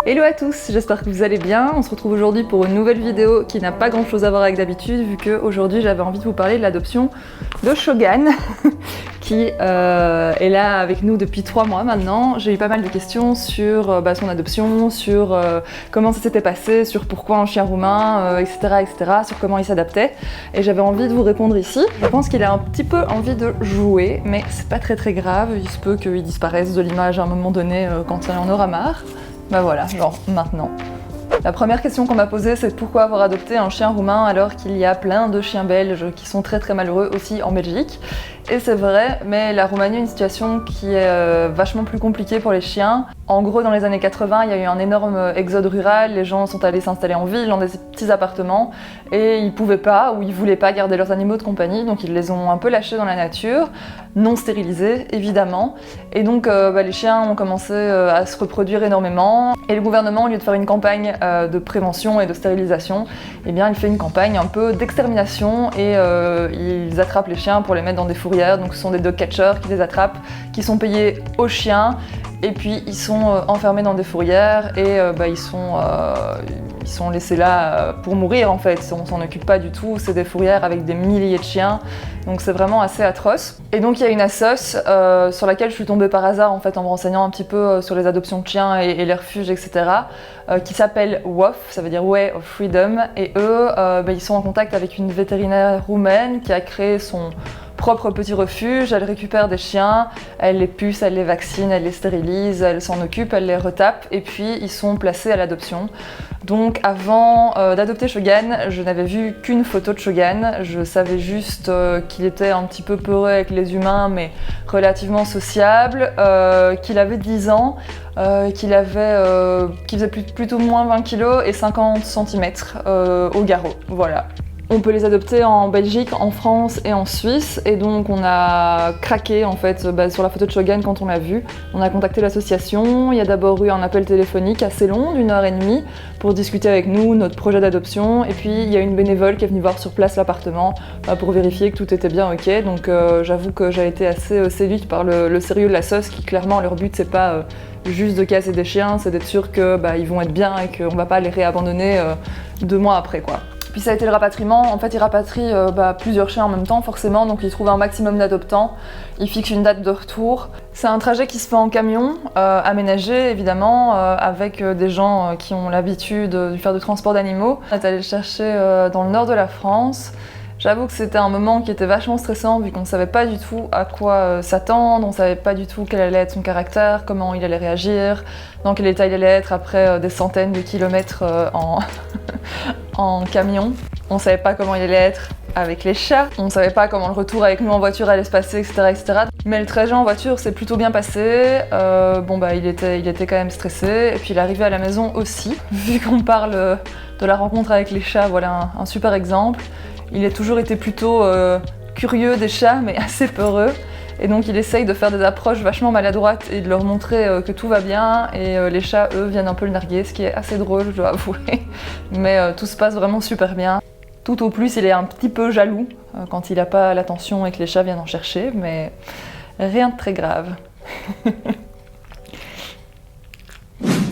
Hello à tous, j'espère que vous allez bien. On se retrouve aujourd'hui pour une nouvelle vidéo qui n'a pas grand chose à voir avec d'habitude, vu qu'aujourd'hui j'avais envie de vous parler de l'adoption de Shogun, qui est là avec nous depuis 3 mois maintenant. J'ai eu pas mal de questions sur son adoption, sur comment ça s'était passé, sur pourquoi un chien roumain, etc., sur comment il s'adaptait. Et j'avais envie de vous répondre ici. Je pense qu'il a un petit peu envie de jouer, mais c'est pas très grave. Il se peut qu'il disparaisse de l'image à un moment donné quand il en aura marre. Bah voilà, genre maintenant. La première question qu'on m'a posée, c'est pourquoi avoir adopté un chien roumain alors qu'il y a plein de chiens belges qui sont très malheureux aussi en Belgique. Et c'est vrai, mais la Roumanie a une situation qui est vachement plus compliquée pour les chiens. En gros, dans les années 80, il y a eu un énorme exode rural, les gens sont allés s'installer en ville, dans des petits appartements, et ils pouvaient pas ou ils voulaient pas garder leurs animaux de compagnie, donc ils les ont un peu lâchés dans la nature, non stérilisés évidemment. Et donc les chiens ont commencé à se reproduire énormément, et le gouvernement, au lieu de faire une campagne de prévention et de stérilisation, eh bien il fait une campagne un peu d'extermination, et ils attrapent les chiens pour les mettre dans des fourrières. Donc ce sont des dog catchers qui les attrapent, qui sont payés aux chiens, et puis ils sont enfermés dans des fourrières et ils sont laissés là pour mourir en fait. On s'en occupe pas du tout, c'est des fourrières avec des milliers de chiens, donc c'est vraiment assez atroce. Et donc il y a une assoce sur laquelle je suis tombée par hasard en fait en me renseignant un petit peu sur les adoptions de chiens et les refuges, etc. Qui s'appelle WOF, ça veut dire Way of Freedom, et eux ils sont en contact avec une vétérinaire roumaine qui a créé son propre petit refuge. Elle récupère des chiens, elle les puce, elle les vaccine, elle les stérilise, elle s'en occupe, elle les retape, et puis ils sont placés à l'adoption. Donc avant d'adopter Shogun, je n'avais vu qu'une photo de Shogun. Je savais juste qu'il était un petit peu peureux avec les humains, mais relativement sociable, qu'il avait 10 ans, qu'il faisait plutôt moins 20 kg et 50 cm au garrot. Voilà. On peut les adopter en Belgique, en France et en Suisse, et donc on a craqué en fait sur la photo de Shogun quand on l'a vue. On a contacté l'association, il y a d'abord eu un appel téléphonique assez long d'1h30 pour discuter avec nous notre projet d'adoption, et puis il y a une bénévole qui est venue voir sur place l'appartement pour vérifier que tout était bien ok. Donc j'avoue que j'ai été assez séduite par le sérieux de la sauce, qui clairement leur but c'est pas juste de casser des chiens, c'est d'être sûr que ils vont être bien et qu'on va pas les réabandonner 2 mois après quoi. Puis ça a été le rapatriement. En fait, ils rapatrient plusieurs chiens en même temps, forcément, donc ils trouvent un maximum d'adoptants. Ils fixent une date de retour. C'est un trajet qui se fait en camion, aménagé évidemment, avec des gens qui ont l'habitude de faire du transport d'animaux. On est allé le chercher dans le nord de la France. J'avoue que c'était un moment qui était vachement stressant, vu qu'on ne savait pas du tout à quoi s'attendre, on ne savait pas du tout quel allait être son caractère, comment il allait réagir, dans quel état il allait être après des centaines de kilomètres en camion. On ne savait pas comment il allait être avec les chats, on ne savait pas comment le retour avec nous en voiture allait se passer, etc. Mais le trajet en voiture s'est plutôt bien passé. Il était quand même stressé, et puis l'arrivée à la maison aussi. Vu qu'on parle de la rencontre avec les chats, voilà un super exemple. Il a toujours été plutôt curieux des chats, mais assez peureux. Et donc il essaye de faire des approches vachement maladroites et de leur montrer que tout va bien. Et les chats, eux, viennent un peu le narguer, ce qui est assez drôle, je dois avouer. Mais tout se passe vraiment super bien. Tout au plus, il est un petit peu jaloux quand il n'a pas l'attention et que les chats viennent en chercher, mais rien de très grave.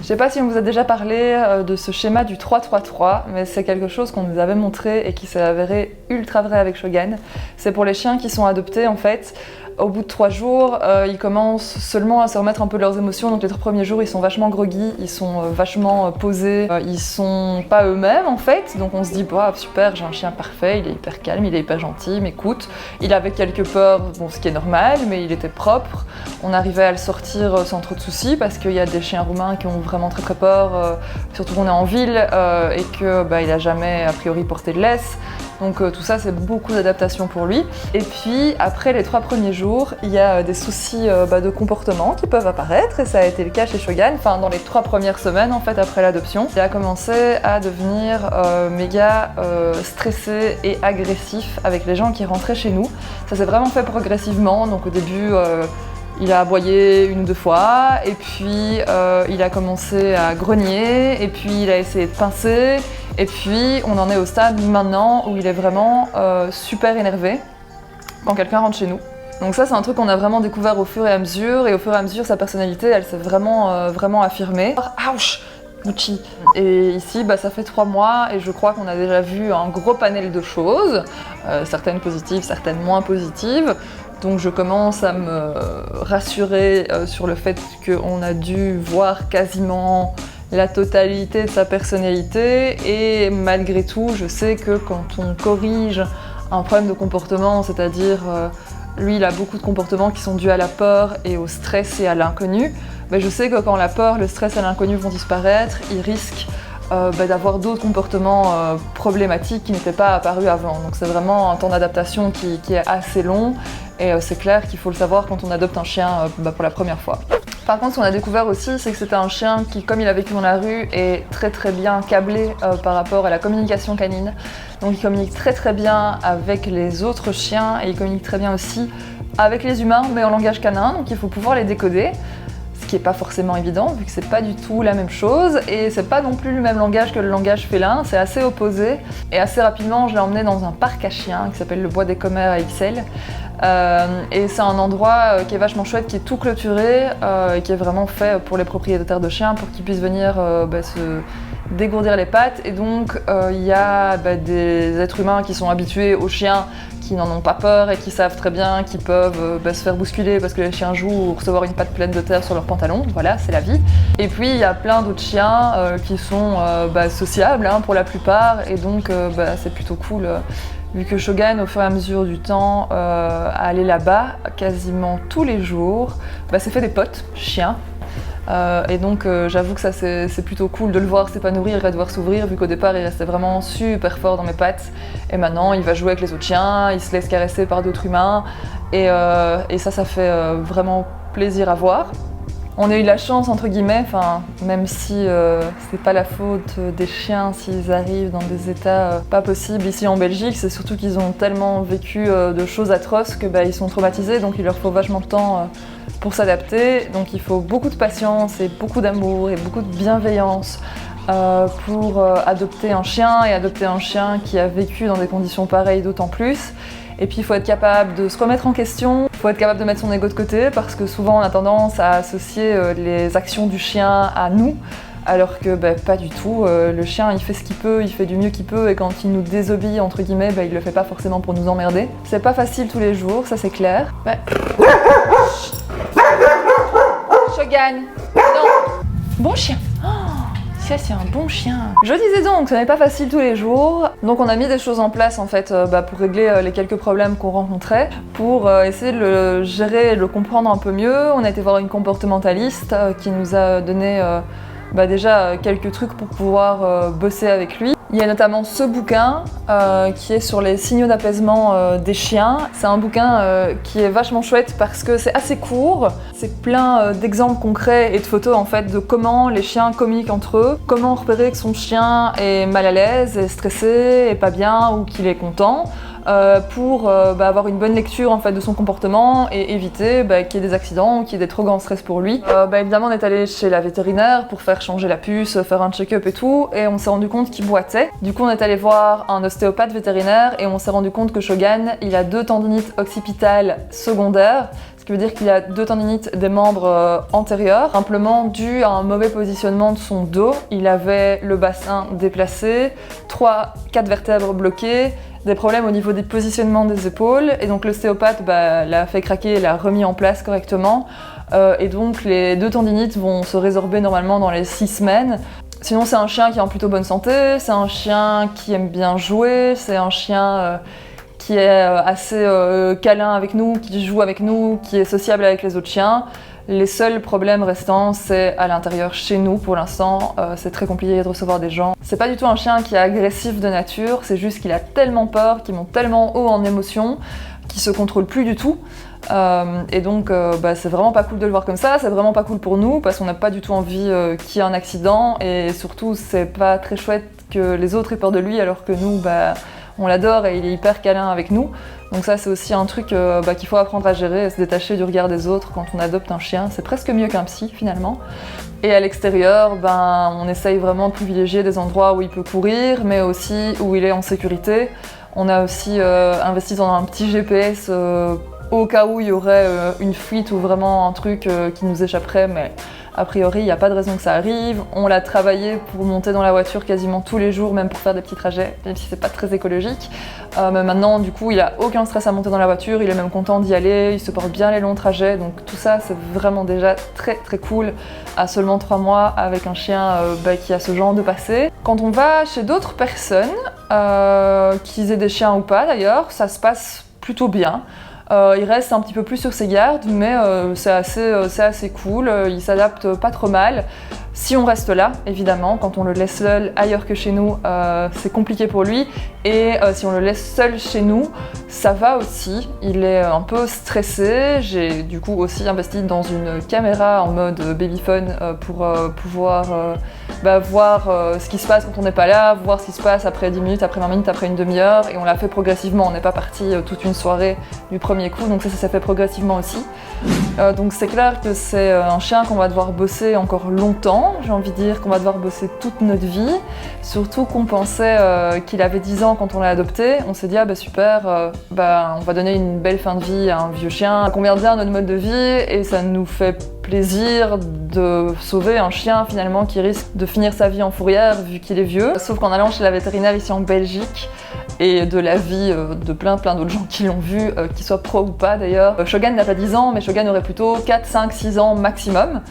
Je sais pas si on vous a déjà parlé de ce schéma du 3-3-3, mais c'est quelque chose qu'on nous avait montré et qui s'est avéré ultra vrai avec Shogun. C'est pour les chiens qui sont adoptés en fait. Au bout de 3 jours, ils commencent seulement à se remettre un peu de leurs émotions. Donc les 3 premiers jours, ils sont vachement groggy, ils sont vachement posés, ils sont pas eux-mêmes en fait. Donc on se dit, bah super, j'ai un chien parfait, il est hyper calme, il est hyper gentil, m'écoute. Il avait quelques peurs, bon, ce qui est normal, mais il était propre. On arrivait à le sortir sans trop de soucis, parce qu'il y a des chiens roumains qui ont vraiment très peur, surtout qu'on est en ville et que il a jamais a priori porté de laisse. Donc tout ça, c'est beaucoup d'adaptation pour lui. Et puis après les 3 premiers jours, il y a des soucis de comportement qui peuvent apparaître, et ça a été le cas chez Shogun. Enfin, dans les 3 premières semaines en fait après l'adoption, il a commencé à devenir méga stressé et agressif avec les gens qui rentraient chez nous. Ça s'est vraiment fait progressivement. Donc au début, il a aboyé 1 ou 2 fois, et puis il a commencé à grogner, et puis il a essayé de pincer. Et puis on en est au stade maintenant où il est vraiment super énervé quand quelqu'un rentre chez nous. Donc ça c'est un truc qu'on a vraiment découvert au fur et à mesure, et au fur et à mesure sa personnalité elle s'est vraiment affirmée. Ouch, Gucci. Et ici ça fait 3 mois et je crois qu'on a déjà vu un gros panel de choses, certaines positives, certaines moins positives. Donc je commence à me rassurer sur le fait qu'on a dû voir quasiment la totalité de sa personnalité, et malgré tout je sais que quand on corrige un problème de comportement, c'est-à-dire lui il a beaucoup de comportements qui sont dus à la peur et au stress et à l'inconnu, mais je sais que quand la peur, le stress et l'inconnu vont disparaître, il risque d'avoir d'autres comportements problématiques qui n'étaient pas apparus avant. Donc c'est vraiment un temps d'adaptation qui est assez long, et c'est clair qu'il faut le savoir quand on adopte un chien pour la première fois. Par contre, ce qu'on a découvert aussi, c'est que c'était un chien qui, comme il a vécu dans la rue, est très bien câblé par rapport à la communication canine. Donc il communique très bien avec les autres chiens, et il communique très bien aussi avec les humains, mais en langage canin, donc il faut pouvoir les décoder. Ce qui n'est pas forcément évident, vu que c'est pas du tout la même chose, et c'est pas non plus le même langage que le langage félin, c'est assez opposé. Et assez rapidement, je l'ai emmené dans un parc à chiens qui s'appelle le Bois des Commères à Ixelles. Et c'est un endroit qui est vachement chouette, qui est tout clôturé, et qui est vraiment fait pour les propriétaires de chiens, pour qu'ils puissent venir se dégourdir les pattes. Et donc il y a des êtres humains qui sont habitués aux chiens, qui n'en ont pas peur et qui savent très bien qu'ils peuvent se faire bousculer parce que les chiens jouent, ou recevoir une patte pleine de terre sur leur pantalon. Voilà, c'est la vie. Et puis il y a plein d'autres chiens qui sont sociables pour la plupart, et donc c'est plutôt cool. Vu que Shogun, au fur et à mesure du temps, allait là-bas quasiment tous les jours, s'est fait des potes chiens. Et donc j'avoue que ça c'est plutôt cool de le voir s'épanouir et de voir s'ouvrir, vu qu'au départ il restait vraiment super fort dans mes pattes, et maintenant il va jouer avec les autres chiens, il se laisse caresser par d'autres humains, et ça fait vraiment plaisir à voir. On a eu de la chance entre guillemets, même si c'est pas la faute des chiens s'ils arrivent dans des états pas possibles ici en Belgique, c'est surtout qu'ils ont tellement vécu de choses atroces que ils sont traumatisés, donc il leur faut vachement de temps pour s'adapter. Donc il faut beaucoup de patience et beaucoup d'amour et beaucoup de bienveillance pour adopter un chien, et adopter un chien qui a vécu dans des conditions pareilles d'autant plus. Et puis il faut être capable de se remettre en question, il faut être capable de mettre son ego de côté, parce que souvent on a tendance à associer les actions du chien à nous, alors que pas du tout. Le chien il fait ce qu'il peut, il fait du mieux qu'il peut, et quand il nous désobéit entre guillemets, il le fait pas forcément pour nous emmerder. C'est pas facile tous les jours, ça c'est clair. Shogun, non. Bon chien. Ça c'est un bon chien. Je disais donc, ce n'est pas facile tous les jours. Donc on a mis des choses en place en fait pour régler les quelques problèmes qu'on rencontrait, pour essayer de le gérer et de le comprendre un peu mieux. On a été voir une comportementaliste qui nous a donné déjà quelques trucs pour pouvoir bosser avec lui. Il y a notamment ce bouquin qui est sur les signaux d'apaisement des chiens. C'est un bouquin qui est vachement chouette parce que c'est assez court. C'est plein d'exemples concrets et de photos en fait de comment les chiens communiquent entre eux, comment repérer que son chien est mal à l'aise, est stressé, est pas bien ou qu'il est content. Pour avoir une bonne lecture en fait de son comportement et éviter qu'il y ait des accidents ou qu'il y ait des trop grands stress pour lui. Évidemment on est allé chez la vétérinaire pour faire changer la puce, faire un check-up et tout, et on s'est rendu compte qu'il boitait. Du coup on est allé voir un ostéopathe vétérinaire et on s'est rendu compte que Shogun il a 2 tendinites occipitales secondaires, ce qui veut dire qu'il a 2 tendinites des membres antérieurs, simplement dû à un mauvais positionnement de son dos. Il avait le bassin déplacé, 4 vertèbres bloquées, des problèmes au niveau des positionnements des épaules, et donc l'ostéopathe l'a fait craquer et l'a remis en place correctement, et donc les 2 tendinites vont se résorber normalement dans les 6 semaines. Sinon c'est un chien qui est en plutôt bonne santé, c'est un chien qui aime bien jouer, c'est un chien qui est assez câlin avec nous, qui joue avec nous, qui est sociable avec les autres chiens. Les seuls problèmes restants, c'est à l'intérieur chez nous pour l'instant. C'est très compliqué de recevoir des gens. C'est pas du tout un chien qui est agressif de nature, c'est juste qu'il a tellement peur, qu'il monte tellement haut en émotion, qu'il se contrôle plus du tout. Et donc c'est vraiment pas cool de le voir comme ça, c'est vraiment pas cool pour nous parce qu'on n'a pas du tout envie qu'il y ait un accident, et surtout c'est pas très chouette que les autres aient peur de lui alors que nous on l'adore et il est hyper câlin avec nous. Donc ça c'est aussi un truc qu'il faut apprendre à gérer, à se détacher du regard des autres quand on adopte un chien. C'est presque mieux qu'un psy finalement. Et à l'extérieur, on essaye vraiment de privilégier des endroits où il peut courir, mais aussi où il est en sécurité. On a aussi investi dans un petit GPS au cas où il y aurait une fuite ou vraiment un truc qui nous échapperait, mais a priori il n'y a pas de raison que ça arrive. On l'a travaillé pour monter dans la voiture quasiment tous les jours, même pour faire des petits trajets, même si c'est pas très écologique. Mais maintenant du coup il a aucun stress à monter dans la voiture, il est même content d'y aller, il supporte bien les longs trajets, donc tout ça c'est vraiment déjà très très cool à seulement 3 mois avec un chien qui a ce genre de passé. Quand on va chez d'autres personnes, qu'ils aient des chiens ou pas d'ailleurs, ça se passe plutôt bien. Il reste un petit peu plus sur ses gardes, mais c'est assez cool, il s'adapte pas trop mal. Si on reste là, évidemment, quand on le laisse seul ailleurs que chez nous, c'est compliqué pour lui. Et si on le laisse seul chez nous, ça va aussi. Il est un peu stressé. J'ai du coup aussi investi dans une caméra en mode babyphone pour pouvoir voir ce qui se passe quand on n'est pas là, voir ce qui se passe après 10 minutes, après 20 minutes, après une demi-heure. Et on l'a fait progressivement, on n'est pas parti toute une soirée du premier coup, donc ça s'est fait progressivement aussi. Donc c'est clair que c'est un chien qu'on va devoir bosser encore longtemps, j'ai envie de dire qu'on va devoir bosser toute notre vie, surtout qu'on pensait qu'il avait 10 ans quand on l'a adopté, on s'est dit ah bah super, on va donner une belle fin de vie à un vieux chien, qu'on convient bien à notre mode de vie et ça nous fait plaisir de sauver un chien finalement qui risque de finir sa vie en fourrière vu qu'il est vieux. Sauf qu'en allant chez la vétérinaire ici en Belgique et de l'avis de plein d'autres gens qui l'ont vu, qu'ils soient pro ou pas d'ailleurs. Shogun n'a pas 10 ans mais Shogun aurait plutôt 4, 5, 6 ans maximum.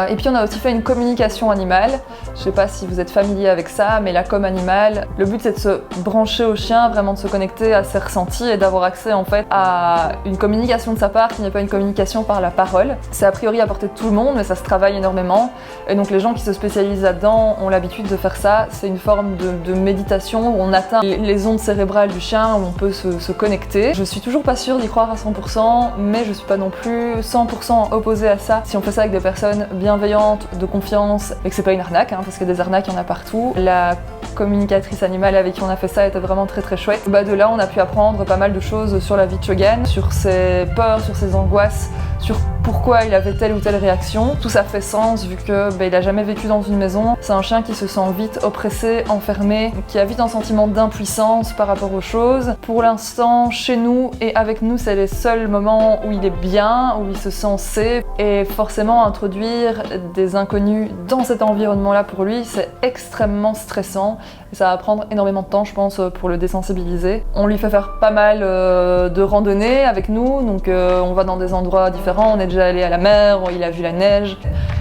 Et puis on a aussi fait une communication animale. Je sais pas si vous êtes familier avec ça, mais la com animale, le but c'est de se brancher au chien, vraiment de se connecter à ses ressentis et d'avoir accès en fait à une communication de sa part qui n'est pas une communication par la parole. C'est a priori à portée de tout le monde, mais ça se travaille énormément. Et donc les gens qui se spécialisent là-dedans ont l'habitude de faire ça. C'est une forme de méditation où on atteint les ondes cérébrales du chien, où on peut se connecter. Je suis toujours pas sûre d'y croire à 100%, mais je suis pas non plus 100% opposée à ça. Si on fait ça avec des personnes bienveillantes, de confiance, et que c'est pas une arnaque, parce que des arnaques il y en a partout. La communicatrice animale avec qui on a fait ça était vraiment très très chouette. De là on a pu apprendre pas mal de choses sur la vie de Shogun, sur ses peurs, sur ses angoisses, sur pourquoi il avait telle ou telle réaction. Tout ça fait sens vu que il a jamais vécu dans une maison. C'est un chien qui se sent vite oppressé, enfermé, qui a vite un sentiment d'impuissance par rapport aux choses. Pour l'instant, chez nous et avec nous, c'est les seuls moments où il est bien, où il se sent safe. Et forcément, introduire des inconnus dans cet environnement-là pour lui, c'est extrêmement stressant. Et ça va prendre énormément de temps, je pense, pour le désensibiliser. On lui fait faire pas mal de randonnées avec nous, donc on va dans des endroits différents. On est déjà allé à la mer, il a vu la neige.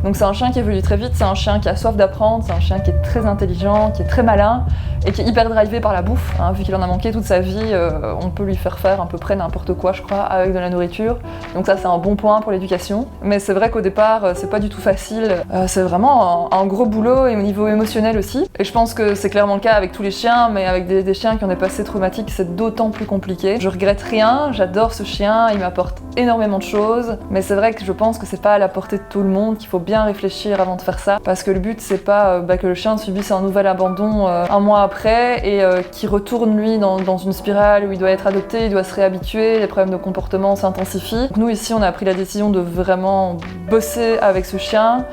Donc c'est un chien qui évolue très vite, c'est un chien qui a soif d'apprendre, c'est un chien qui est très intelligent, qui est très malin et qui est hyper drivé par la bouffe. Vu qu'il en a manqué toute sa vie, on peut lui faire faire à peu près n'importe quoi, je crois, avec de la nourriture. Donc ça, c'est un bon point pour l'éducation. Mais c'est vrai qu'au départ, c'est pas du tout facile. C'est vraiment un gros boulot et au niveau émotionnel aussi. Et je pense que c'est clairement le cas avec tous les chiens, mais avec des chiens qui ont des passés traumatiques, c'est d'autant plus compliqué. Je regrette rien, j'adore ce chien, il m'apporte énormément de choses, mais c'est vrai que je pense que c'est pas à la portée de tout le monde, qu'il faut bien réfléchir avant de faire ça, parce que le but c'est pas que le chien subisse un nouvel abandon un mois après et qu'il retourne lui dans une spirale où il doit être adopté, il doit se réhabituer, les problèmes de comportement s'intensifient. Donc nous ici on a pris la décision de vraiment bosser avec ce chien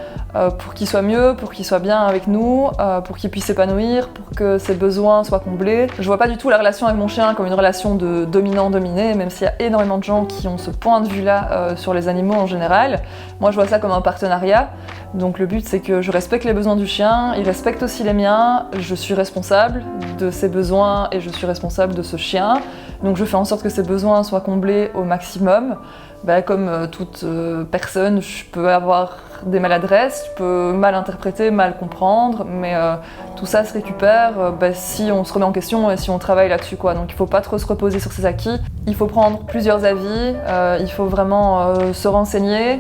pour qu'il soit mieux, pour qu'il soit bien avec nous, pour qu'il puisse s'épanouir, pour que ses besoins soient comblés. Je vois pas du tout la relation avec mon chien comme une relation de dominant-dominé, même s'il y a énormément de gens qui ont ce point de vue-là sur les animaux en général. Moi je vois ça comme un partenariat, donc le but c'est que je respecte les besoins du chien, il respecte aussi les miens, je suis responsable de ses besoins et je suis responsable de ce chien, donc je fais en sorte que ses besoins soient comblés au maximum. Comme toute personne, je peux avoir des maladresses, je peux mal interpréter, mal comprendre, mais tout ça se récupère si on se remet en question et si on travaille là-dessus, quoi. Donc il faut pas trop se reposer sur ses acquis, il faut prendre plusieurs avis, il faut vraiment se renseigner.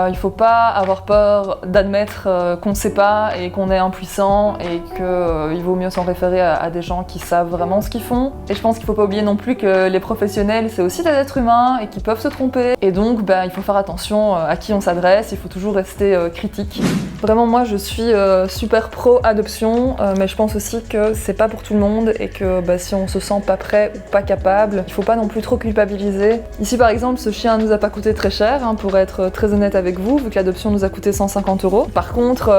Il faut pas avoir peur d'admettre qu'on ne sait pas et qu'on est impuissant et qu'il vaut mieux s'en référer à des gens qui savent vraiment ce qu'ils font. Et je pense qu'il faut pas oublier non plus que les professionnels, c'est aussi des êtres humains et qu'ils peuvent se tromper. Et donc, il faut faire attention à qui on s'adresse, il faut toujours rester critique. Vraiment, moi, je suis super pro adoption, mais je pense aussi que c'est pas pour tout le monde et que si on se sent pas prêt ou pas capable, il faut pas non plus trop culpabiliser. Ici, par exemple, ce chien nous a pas coûté très cher, pour être très honnête honnête avec vous, vu que l'adoption nous a coûté 150 €. Par contre,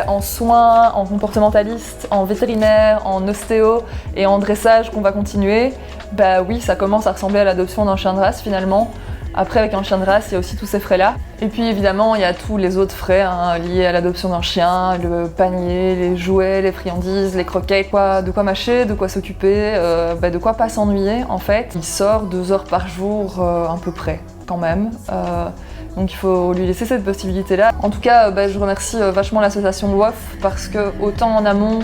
en soins, en comportementaliste, en vétérinaire, en ostéo et en dressage qu'on va continuer, oui, ça commence à ressembler à l'adoption d'un chien de race finalement. Après, avec un chien de race, il y a aussi tous ces frais-là. Et puis évidemment, il y a tous les autres frais liés à l'adoption d'un chien, le panier, les jouets, les friandises, les croquettes, de quoi mâcher, de quoi s'occuper, de quoi pas s'ennuyer en fait. Il sort 2 heures par jour à peu près, quand même. Donc il faut lui laisser cette possibilité-là. En tout cas, je remercie vachement l'association WOF parce que autant en amont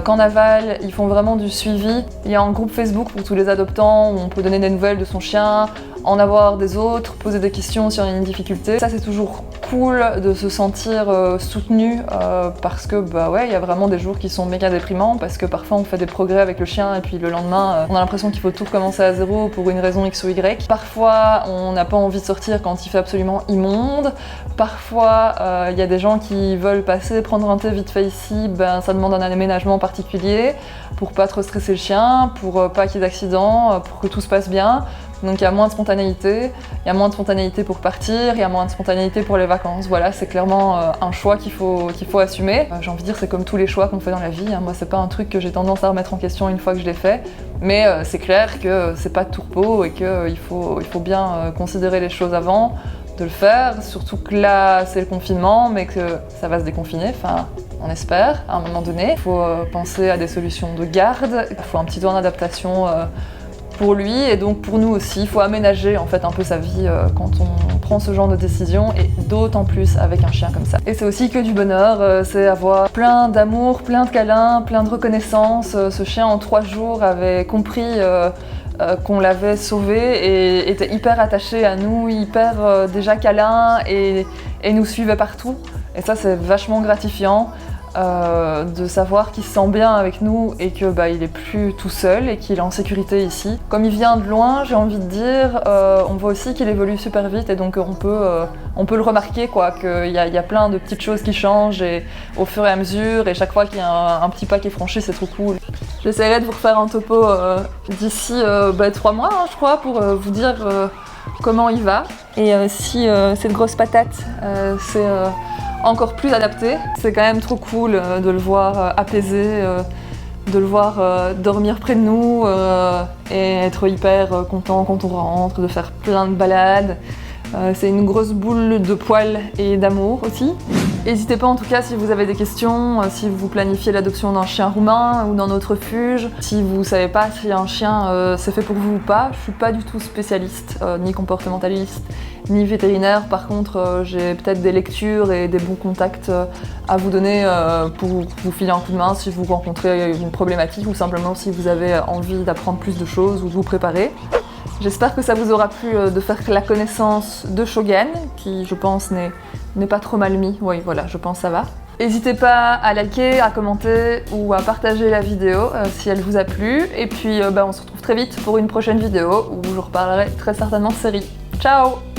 qu'en aval, ils font vraiment du suivi. Il y a un groupe Facebook pour tous les adoptants où on peut donner des nouvelles de son chien, en avoir des autres, poser des questions si on a une difficulté. Ça, c'est toujours cool de se sentir soutenu parce que il y a vraiment des jours qui sont méga déprimants parce que parfois on fait des progrès avec le chien et puis le lendemain on a l'impression qu'il faut tout recommencer à zéro pour une raison X ou Y. Parfois on n'a pas envie de sortir quand il fait absolument immonde. Parfois il y a des gens qui veulent passer, prendre un thé vite fait ici, ça demande un aménagement particulier pour pas trop stresser le chien, pour pas qu'il y ait d'accidents, pour que tout se passe bien. Donc il y a moins de spontanéité, il y a moins de spontanéité pour partir, il y a moins de spontanéité pour les vacances. Voilà, c'est clairement un choix qu'il faut assumer. J'ai envie de dire, c'est comme tous les choix qu'on fait dans la vie. Moi, c'est pas un truc que j'ai tendance à remettre en question une fois que je l'ai fait. Mais c'est clair que c'est pas de tout repos et qu'il faut bien considérer les choses avant de le faire. Surtout que là, c'est le confinement, mais que ça va se déconfiner. Enfin, on espère, à un moment donné. Il faut penser à des solutions de garde. Il faut un petit temps d'adaptation pour lui et donc pour nous aussi. Il faut aménager en fait un peu sa vie quand on prend ce genre de décision et d'autant plus avec un chien comme ça. Et c'est aussi que du bonheur, c'est avoir plein d'amour, plein de câlins, plein de reconnaissance. Ce chien en 3 jours avait compris qu'on l'avait sauvé et était hyper attaché à nous, hyper déjà câlin et nous suivait partout. Et ça c'est vachement gratifiant. De savoir qu'il se sent bien avec nous et que il est plus tout seul et qu'il est en sécurité ici. Comme il vient de loin, j'ai envie de dire, on voit aussi qu'il évolue super vite et donc on peut le remarquer qu'il y a plein de petites choses qui changent et au fur et à mesure et chaque fois qu'il y a un petit pas qui est franchi, c'est trop cool. J'essaierai de vous refaire un topo d'ici 3 mois, je crois, pour vous dire comment il va et si cette grosse patate c'est encore plus adapté. C'est quand même trop cool de le voir apaisé, de le voir dormir près de nous et être hyper content quand on rentre, de faire plein de balades. C'est une grosse boule de poils et d'amour aussi. N'hésitez pas en tout cas si vous avez des questions, si vous planifiez l'adoption d'un chien roumain ou d'un autre refuge, si vous savez pas si un chien c'est fait pour vous ou pas. Je suis pas du tout spécialiste, ni comportementaliste, ni vétérinaire. Par contre, j'ai peut-être des lectures et des bons contacts à vous donner pour vous filer un coup de main si vous rencontrez une problématique ou simplement si vous avez envie d'apprendre plus de choses ou de vous préparer. J'espère que ça vous aura plu de faire la connaissance de Shogun, qui je pense n'est pas trop mal mis. Oui, voilà, je pense que ça va. N'hésitez pas à liker, à commenter ou à partager la vidéo si elle vous a plu. Et puis on se retrouve très vite pour une prochaine vidéo où je reparlerai très certainement de série. Ciao!